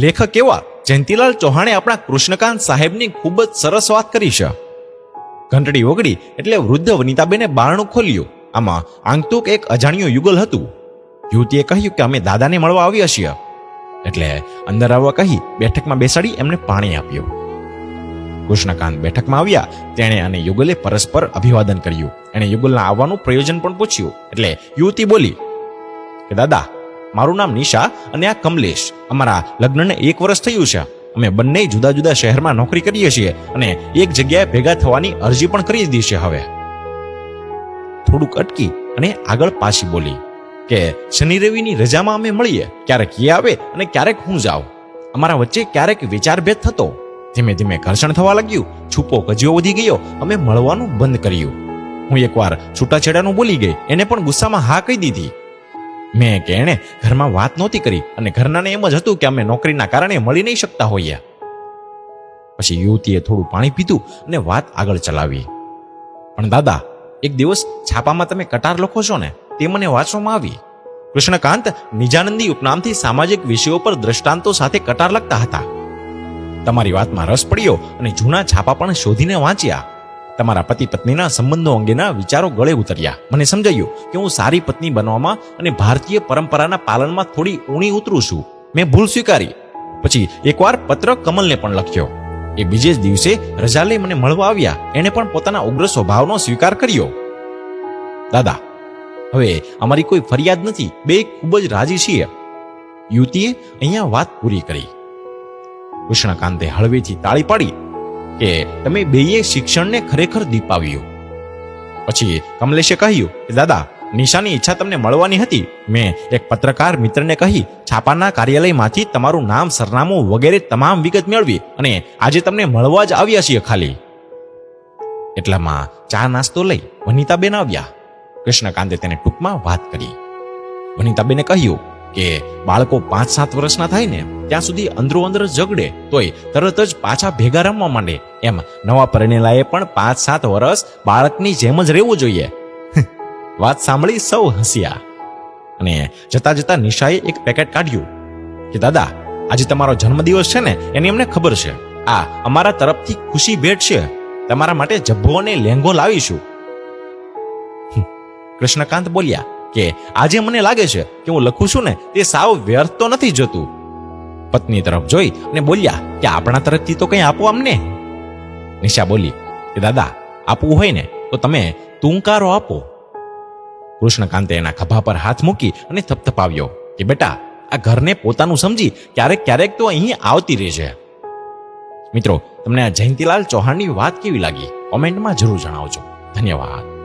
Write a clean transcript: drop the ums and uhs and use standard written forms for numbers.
લેખક એવા જયંતીલાલ ચૌહાણે આપણા કૃષ્ણકાંત સાહેબની ખૂબ જ સરસ વાત કરી છે. ઘંટડી ઓગળી એટલે વૃદ્ધ વનિતાબેને બારણું ખોલ્યું. આમાં આંગતુક એક અજાણ્યું યુગલ હતું. યુવતીએ કહ્યું કે અમે દાદાને મળવા આવ્યા છીએ. એટલે અંદર આવવા કહી બેઠકમાં બેસાડી એમને પાણી આપ્યું. કૃષ્ણકાંત બેઠકમાં આવ્યા. તેણે અને યુગલે પરસ્પર અભિવાદન કર્યું. એણે યુગલના આવવાનું પ્રયોજન પણ પૂછ્યું. એટલે યુવતી બોલી કે દાદા, મારું નામ નિશા અને આ કમલેશ. અમારા લગ્નને 1 વર્ષ થયું છે. અમે બંને જુદા જુદા શહેરમાં નોકરી કરીએ છીએ અને એક જગ્યાએ ભેગા થવાની અરજી પણ કરી દીધી છે. હવે થોડુંક અટકી અને આગળ પાછી બોલી કે શનિ રવિની રજામાં અમે મળીએ. ક્યારેક એ આવે અને ક્યારેક હું જાઉં. અમારા વચ્ચે ક્યારેક વિચારભેદ થતો. ધીમે ધીમે ઘર્ષણ થવા લાગ્યું. છૂપો કજિયો વધી ગયો. અમે મળવાનું બંધ કર્યું. હું એકવાર છૂટાછેડાનું બોલી ગઈ. એને પણ ગુસ્સામાં હા કહી દીધી. મેં કે એણે ઘરમાં વાત નહોતી કરી અને ઘરનાને એમ જ હતું કે અમે નોકરીના કારણે મળી નહીં શકતા હોઈએ. પછી યુવતીએ થોડું પાણી પીધું અને વાત આગળ ચલાવી. પણ દાદા, એક દિવસ છાપામાં તમે કટાર લખો છો ને, તે મને વાંચવામાં આવી. કૃષ્ણકાંત નિજાનંદી ઉપનામથી સામાજિક વિષયો પર દ્રષ્ટાંતો સાથે કટાર લખતા હતા. તમારી વાતમાં રસ પડ્યો અને જૂના છાપા પણ શોધીને વાંચ્યા. તમારા પતિ પત્નીના સંબંધો અંગેના વિચારો ગળે ઉતર્યા. મને સમજાયું કે હું સારી પત્ની બનવામાં અને ભારતીય પરંપરાના પાલનમાં થોડી ઊણી ઉતરું છું. મેં ભૂલ સ્વીકારી. પછી એકવાર પત્ર કમલને પણ લખ્યો. એ બીજે જ દિવસે રજા લઈ મને મળવા આવ્યા. એણે પણ પોતાના ઉગ્ર સ્વભાવનો સ્વીકાર કર્યો. દાદા, હવે અમારી કોઈ ફરિયાદ નથી. બે ખૂબ જ રાજી છીએ. યુવતીએ અહીંયા વાત પૂરી કરી. કૃષ્ણકાંતે હળવેથી તાળી પાડી કે તમે બેયે શિક્ષણને ખરેખર દીપાવ્યું. પછી કમલેશે કહ્યું કે દાદા, નિશાની ઈચ્છા તમને મળવાની હતી. મેં એક પત્રકાર મિત્રને કહી છાપાના કાર્યાલયમાંથી તમારું નામ, સરનામું વગેરે તમામ વિગત મેળવી અને આજે તમને મળવા જ આવ્યા છીએ. ખાલી એટલામાં ચા નાસ્તો લઈ વનિતાબેન આવ્યા. કૃષ્ણકાંતે તેને ટૂંકમાં વાત કરી. વનિતાબેને કહ્યું કે બાળકો 5-7 વર્ષના થાય ને ત્યાં સુધી અંદરો અંદર ઝઘડે તોય તરત જ પાછા ભેગા રમવા માંડે. એમ નવા પરણેલાએ પણ 5-7 વર્ષ બાળકની જેમ જ રહેવું જોઈએ. વાત સાંભળી સૌ હસ્યા. અને જતા જતા નિશાએ એક પેકેટ કાઢ્યું કે દાદા, આજે તમારો જન્મદિવસ છે ને, એની અમને ખબર છે. આ અમારા તરફથી ખુશી ભેટ છે. તમારા માટે જબ્બો અને લેંઘો લાવીશું. કૃષ્ણકાંત બોલ્યા કે આજે મને લાગે છે કે હું લખું છું ને તે સાવ વ્યર્થ તો નથી જતું. પત્ની તરફ જોઈ અને બોલ્યા કે આપણા તરફથી તો કંઈ આપો અમને. નિશા બોલી કે દાદા, આપવું હોય ને તો તમે તુંકારો આપો. કૃષ્ણકાંતે એના ખભા પર હાથ મૂકી અને થપથપાવ્યો કે બેટા, આ ઘરને પોતાનું સમજી ક્યારેક ક્યારેક તો અહીં આવતી રહેજે. મિત્રો, તમને આ જયંતીલાલ ચૌહાણની વાત કેવી લાગી? કોમેન્ટમાં જરૂર જણાવજો. ધન્યવાદ.